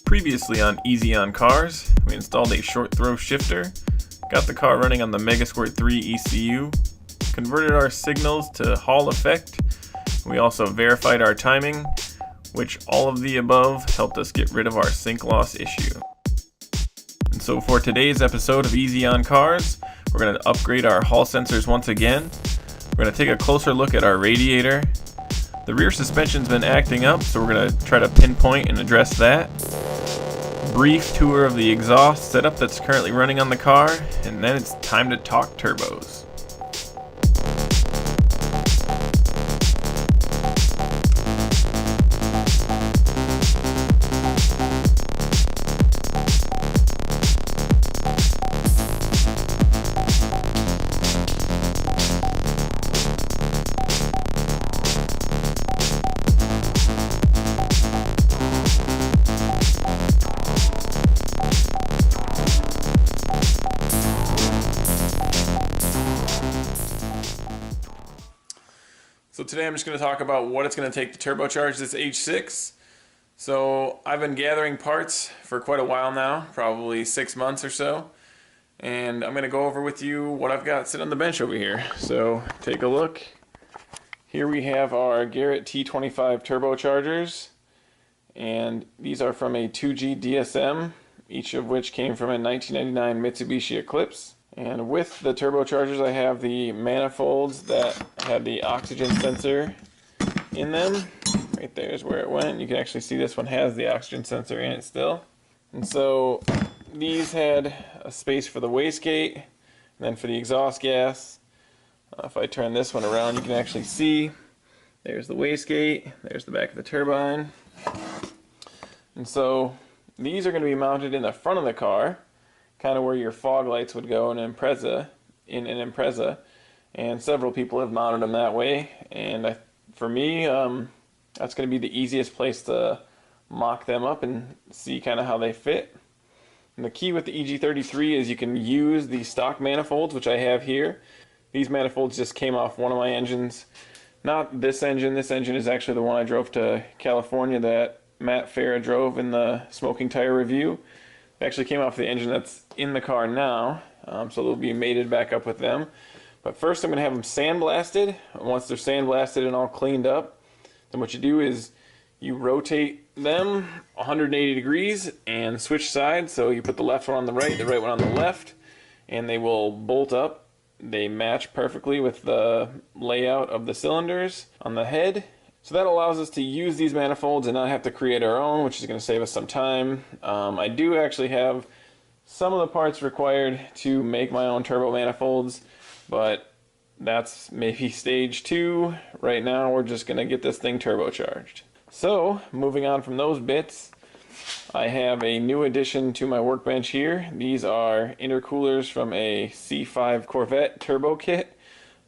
Previously on Easy on Cars, we installed a short throw shifter, got the car running on the Megasquirt 3 ECU, converted our signals to Hall effect. We also verified our timing, which all of the above helped us get rid of our sync loss issue. And so for today's episode of Easy on Cars, we're going to upgrade our Hall sensors once again. We're going to take a closer look at our radiator. The rear suspension's been acting up, so we're going to try to pinpoint and address that. Brief tour of the exhaust setup that's currently running on the car, and then it's time to talk turbos. So today I'm just going to talk about what it's going to take to turbocharge this H6. So I've been gathering parts for quite a while now, probably 6 months or so. And I'm going to go over with you what I've got sitting on the bench over here. So take a look. Here we have our Garrett T25 turbochargers. And these are from a 2G DSM, each of which came from a 1999 Mitsubishi Eclipse. And with the turbochargers, I have the manifolds that have the oxygen sensor in them. Right there is where it went. You can actually see this one has the oxygen sensor in it still. And so these had a space for the wastegate, and then for the exhaust gas. If I turn this one around, you can actually see there's the wastegate, there's the back of the turbine. And so these are going to be mounted in the front of the car, kind of where your fog lights would go in an Impreza, and several people have mounted them that way. And for me, that's going to be the easiest place to mock them up and see kind of how they fit. And the key with the EG33 is you can use the stock manifolds, which I have here. These manifolds just came off one of my engines. Not this engine. This engine is actually the one I drove to California that Matt Farah drove in the smoking tire review. It actually came off the engine that's in the car now, so they'll be mated back up with them. But first I'm going to have them sandblasted. Once they're sandblasted and all cleaned up, then what you do is you rotate them 180 degrees and switch sides. So you put the left one on the right one on the left, and they will bolt up. They match perfectly with the layout of the cylinders on the head. So that allows us to use these manifolds and not have to create our own, which is going to save us some time. I do actually have some of the parts required to make my own turbo manifolds, but that's maybe stage 2. Right now we're just going to get this thing turbocharged. So moving on from those bits, I have a new addition to my workbench here. These are intercoolers from a C5 Corvette turbo kit.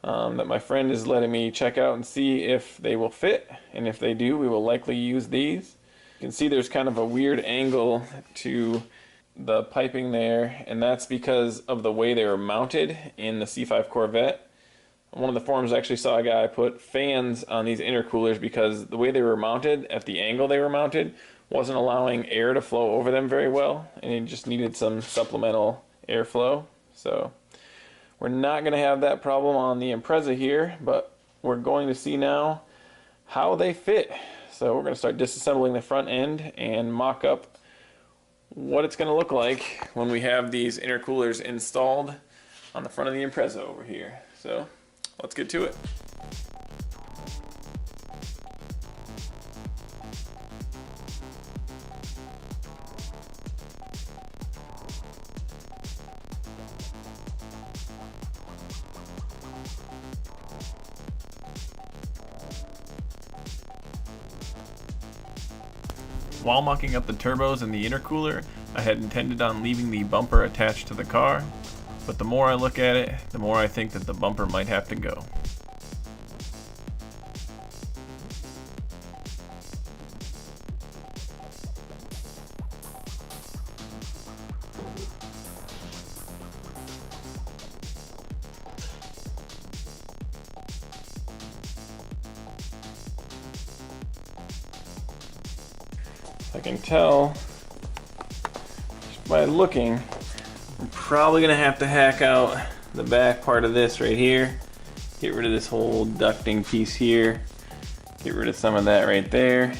That my friend is letting me check out and see if they will fit, and if they do, we will likely use these. You can see there's kind of a weird angle to the piping there, and that's because of the way they were mounted in the C5 Corvette. One of the forums actually saw a guy put fans on these intercoolers because the way they were mounted, at the angle they were mounted, wasn't allowing air to flow over them very well, and it just needed some supplemental airflow. So we're not going to have that problem on the Impreza here, but we're going to see now how they fit. So we're going to start disassembling the front end and mock up what it's going to look like when we have these intercoolers installed on the front of the Impreza over here. So let's get to it. While mocking up the turbos and the intercooler, I had intended on leaving the bumper attached to the car. but the more I look at it, the more I think that the bumper might have to go. I can tell just by looking, I'm probably gonna have to hack out the back part of this right here, get rid of this whole ducting piece here, get rid of some of that right there,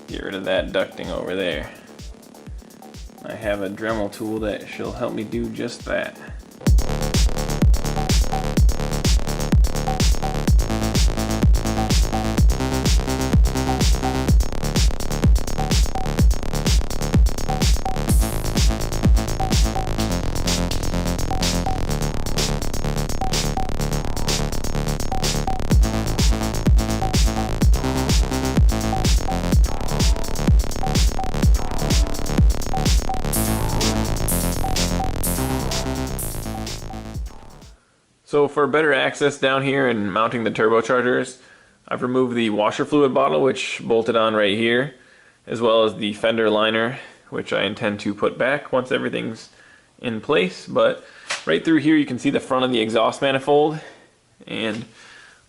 get rid of that ducting over there. I have a Dremel tool that shall help me do just that. So for better access down here and mounting the turbochargers, I've removed the washer fluid bottle, which bolted on right here, as well as the fender liner, which I intend to put back once everything's in place. But right through here you can see the front of the exhaust manifold, and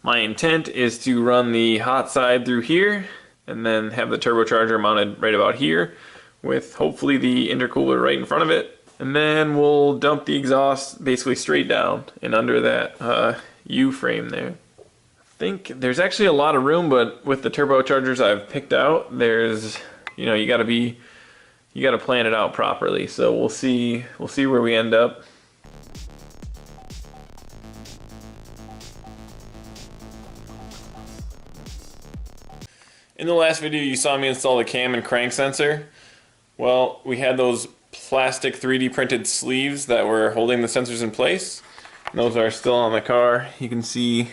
my intent is to run the hot side through here and then have the turbocharger mounted right about here with hopefully the intercooler right in front of it. And then we'll dump the exhaust basically straight down and under that U-frame there. I think there's actually a lot of room, but with the turbochargers I've picked out, there's, you know, you gotta plan it out properly. So we'll see where we end up. In the last video you saw me install the cam and crank sensor. Well, we had those plastic 3D printed sleeves that were holding the sensors in place. And those are still on the car. You can see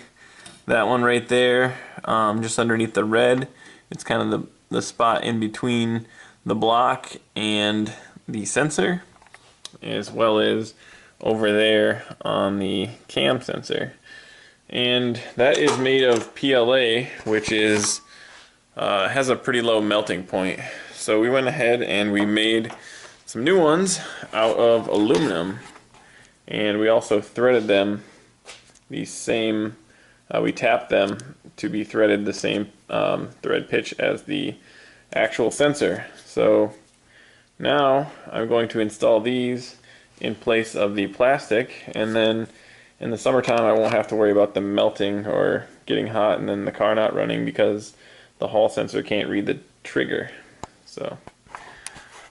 that one right there, just underneath the red. It's kind of the spot in between the block and the sensor, as well as over there on the cam sensor. And that is made of PLA, which is has a pretty low melting point. So we went ahead and we made some new ones out of aluminum, and we also threaded them the same, we tapped them to be threaded the same thread pitch as the actual sensor. So now I'm going to install these in place of the plastic, and then in the summertime I won't have to worry about them melting or getting hot and then the car not running because the hall sensor can't read the trigger. So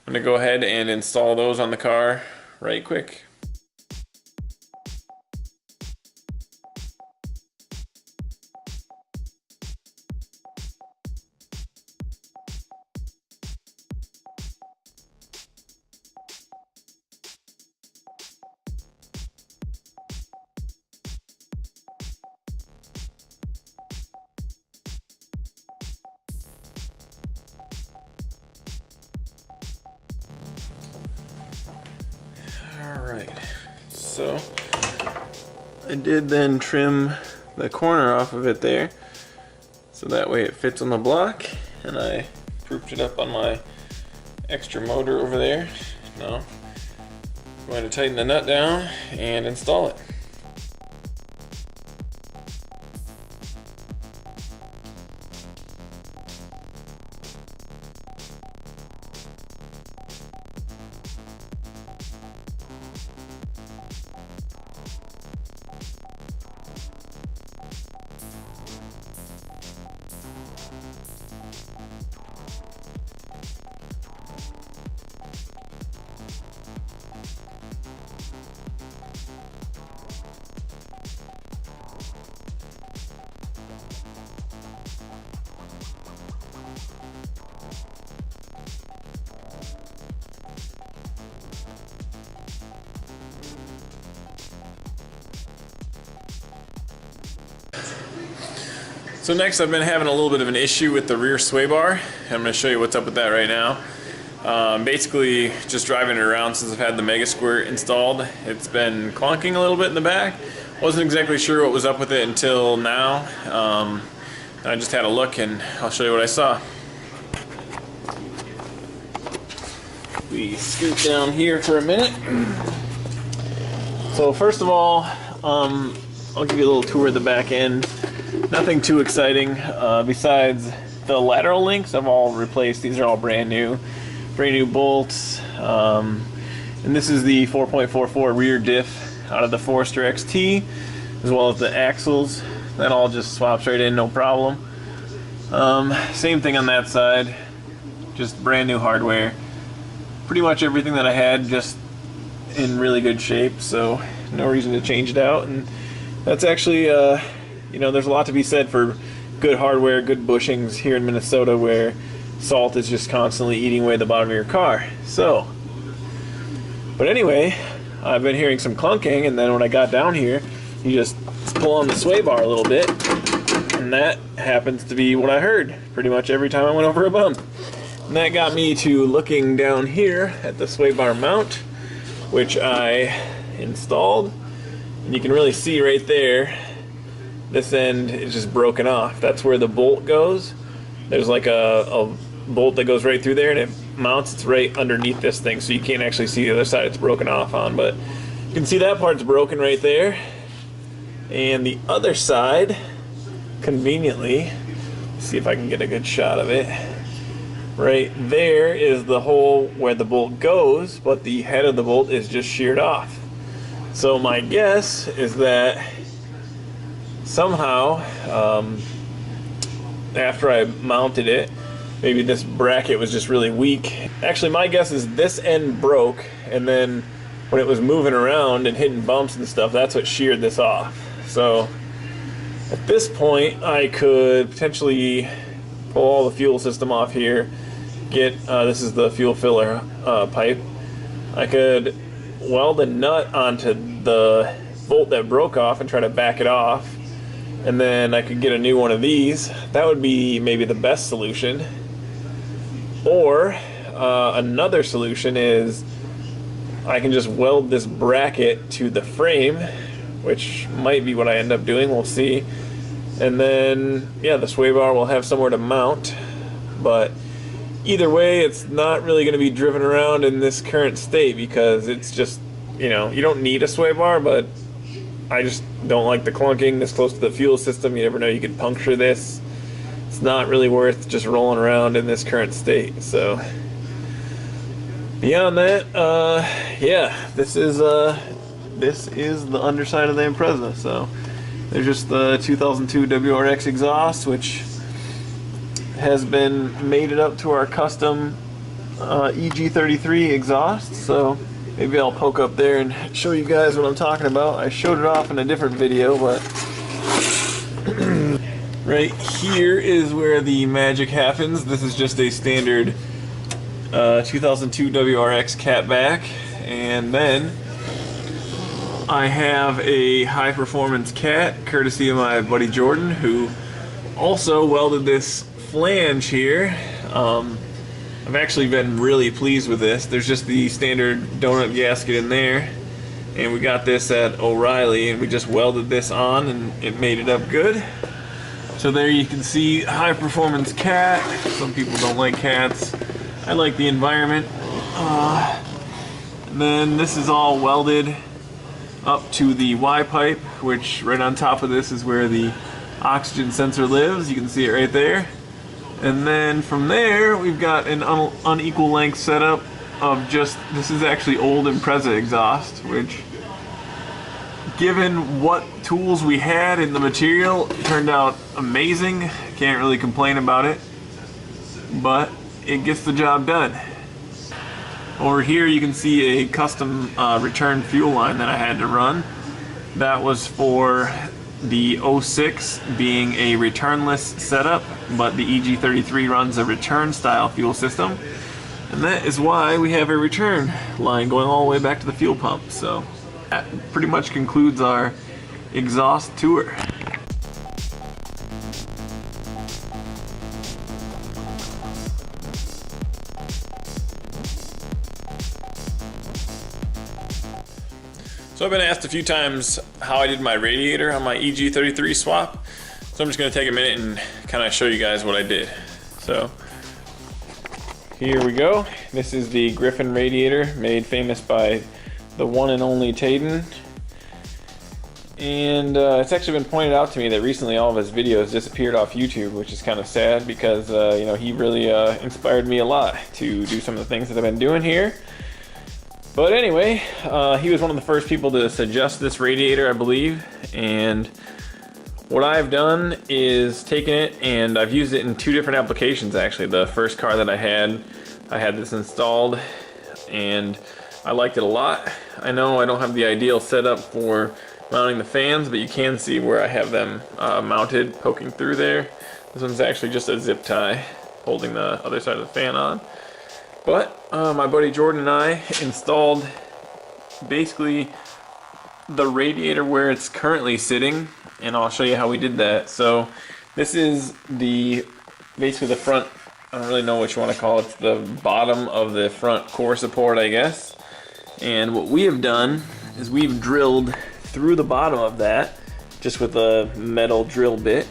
I'm going to go ahead and install those on the car right quick. Alright, so I did then trim the corner off of it there, so that way it fits on the block, and I proofed it up on my extra motor over there. Now I'm going to tighten the nut down and install it. So next, I've been having a little bit of an issue with the rear sway bar. I'm going to show you what's up with that right now. Basically just driving it around since I've had the Mega Squirt installed. It's been clunking a little bit in the back. Wasn't exactly sure what was up with it until now. I just had a look and I'll show you what I saw. We scoot down here for a minute. So first of all, I'll give you a little tour of the back end. Nothing too exciting besides the lateral links I've all replaced. These are all brand new bolts. And this is the 4.44 rear diff out of the Forester XT, as well as the axles. That all just swaps right in, no problem. Same thing on that side, just brand new hardware. Pretty much everything that I had just in really good shape, so no reason to change it out. And that's actually, you know, there's a lot to be said for good hardware, good bushings here in Minnesota, where salt is just constantly eating away the bottom of your car. So, but anyway, I've been hearing some clunking, and then when I got down here, you just pull on the sway bar a little bit, and that happens to be what I heard pretty much every time I went over a bump. And that got me to looking down here at the sway bar mount, which I installed. And you can really see right there, this end is just broken off. That's where the bolt goes. There's like a bolt that goes right through there, and it mounts. It's right underneath this thing, so you can't actually see the other side it's broken off on. But you can see that part's broken right there. And the other side, conveniently, see if I can get a good shot of it. Right there is the hole where the bolt goes, but the head of the bolt is just sheared off. So my guess is that somehow, after I mounted it, maybe this bracket was just really weak. Actually, my guess is this end broke, and then when it was moving around and hitting bumps and stuff, that's what sheared this off. So at this point, I could potentially pull all the fuel system off here, get, this is the fuel filler pipe. I could weld a nut onto the bolt that broke off and try to back it off, and then I could get a new one of these. That would be maybe the best solution. Or another solution is I can just weld this bracket to the frame, which might be what I end up doing, we'll see. And then, yeah, the sway bar will have somewhere to mount. But either way, it's not really going to be driven around in this current state, because it's just, you know, you don't need a sway bar, but I just don't like the clunking this close to the fuel system. You never know, you could puncture this. It's not really worth just rolling around in this current state. So beyond that, yeah, this is the underside of the Impreza. So there's just the 2002 WRX exhaust, which has been mated up to our custom EG33 exhaust. So maybe I'll poke up there and show you guys what I'm talking about. I showed it off in a different video, but right here is where the magic happens. This is just a standard 2002 WRX catback, and then I have a high performance cat courtesy of my buddy Jordan, who also welded this flange here. I've actually been really pleased with this. There's just the standard donut gasket in there, and we got this at O'Reilly, and we just welded this on and it made it up good. So there you can see high performance cat. Some people don't like cats. I like the environment. And then this is all welded up to the Y pipe, which right on top of this is where the oxygen sensor lives. You can see it right there. And then from there, we've got an unequal length setup of just, this is actually old Impreza exhaust, which, given what tools we had in the material, turned out amazing. Can't really complain about it, but it gets the job done. Over here you can see a custom return fuel line that I had to run. That was for the 06 being a returnless setup, but the EG33 runs a return style fuel system, and that is why we have a return line going all the way back to the fuel pump. So that pretty much concludes our exhaust tour. So I've been asked a few times how I did my radiator on my EG33 swap. So I'm just going to take a minute and kind of show you guys what I did. So here we go. This is the Griffin radiator, made famous by the one and only Taden. And it's actually been pointed out to me that recently all of his videos disappeared off YouTube, which is kind of sad because you know, he really inspired me a lot to do some of the things that I've been doing here. But anyway, he was one of the first people to suggest this radiator, I believe. And what I've done is taken it and I've used it in two different applications actually. The first car that I had this installed and I liked it a lot. I know I don't have the ideal setup for mounting the fans, but you can see where I have them mounted, poking through there. This one's actually just a zip tie holding the other side of the fan on. But my buddy Jordan and I installed basically the radiator where it's currently sitting, and I'll show you how we did that. So this is basically the front, I don't really know what you want to call it, the bottom of the front core support, I guess. And what we have done is we've drilled through the bottom of that just with a metal drill bit.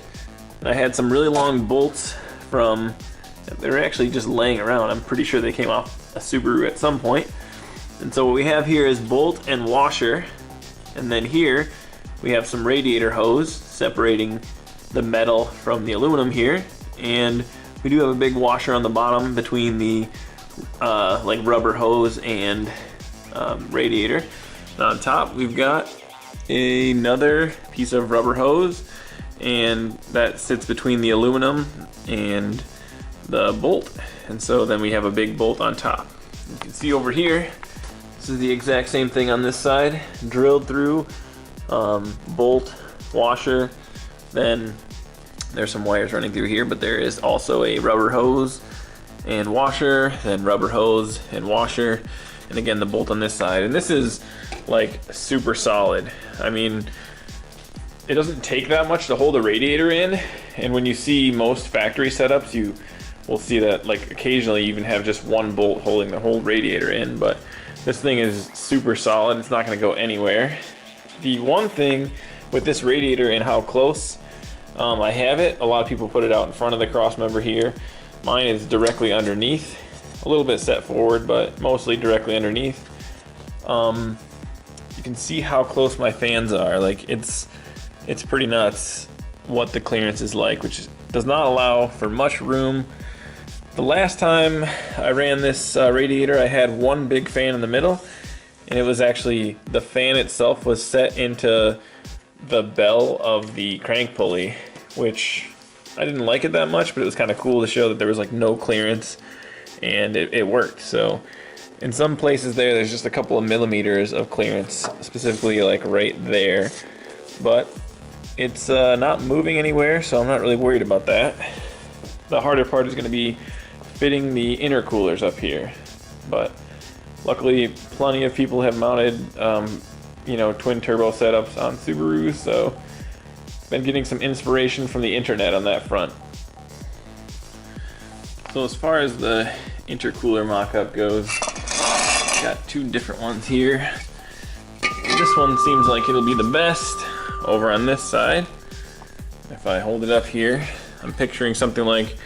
And I had some really long bolts from, they're actually just laying around. I'm pretty sure they came off a Subaru at some point. And so what we have here is bolt and washer. And then here we have some radiator hose separating the metal from the aluminum here. And we do have a big washer on the bottom between the like rubber hose and radiator. And on top we've got another piece of rubber hose, and that sits between the aluminum and the bolt. And so then we have a big bolt on top. You can see over here, this is the exact same thing on this side, drilled through, bolt, washer, then there's some wires running through here, but there is also a rubber hose and washer, then rubber hose and washer, and again the bolt on this side. And this is like super solid. I mean, it doesn't take that much to hold a radiator in, and when you see most factory setups, you will see that like occasionally you even have just one bolt holding the whole radiator in, but this thing is super solid. It's not going to go anywhere. The one thing with this radiator and how close I have it, a lot of people put it out in front of the cross member here. Mine is directly underneath, a little bit set forward, but mostly directly underneath. You can see how close my fans are. Like it's pretty nuts what the clearance is like, which does not allow for much room. The last time I ran this radiator, I had one big fan in the middle, and it was actually, the fan itself was set into the bell of the crank pulley, which I didn't like it that much, but it was kind of cool to show that there was like no clearance, and it worked. So in some places there's just a couple of millimeters of clearance, specifically like right there, but it's not moving anywhere, so I'm not really worried about that. The harder part is going to be fitting the intercoolers up here, but luckily plenty of people have mounted you know, twin turbo setups on Subarus, so been getting some inspiration from the internet on that front. So as far as the intercooler mock-up goes, got two different ones here. This one seems like it'll be the best over on this side. If I hold it up here, I'm picturing something like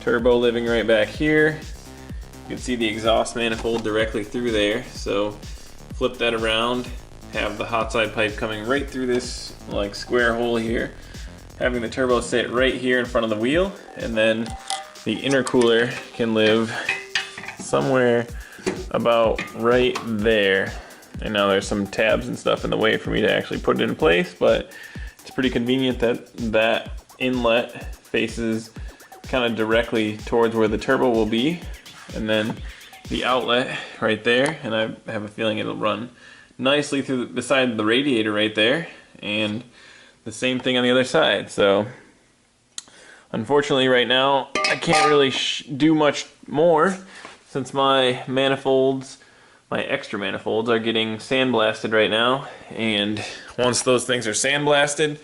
turbo living right back here. You can see the exhaust manifold directly through there, so flip that around, have the hot side pipe coming right through this like square hole here, having the turbo sit right here in front of the wheel, and then the intercooler can live somewhere about right there. And now there's some tabs and stuff in the way for me to actually put it in place, but it's pretty convenient that that inlet faces kind of directly towards where the turbo will be, and then the outlet right there, and I have a feeling it'll run nicely through the side of the radiator right there, and the same thing on the other side. So unfortunately right now I can't really do much more since my manifolds, my extra manifolds, are getting sandblasted right now, and once those things are sandblasted,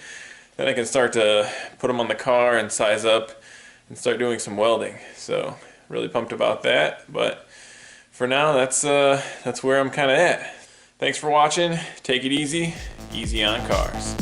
then I can start to put them on the car and size up and start doing some welding. So really pumped about that, but for now that's where I'm kind of at. Thanks for watching. Take it easy. Easy on cars.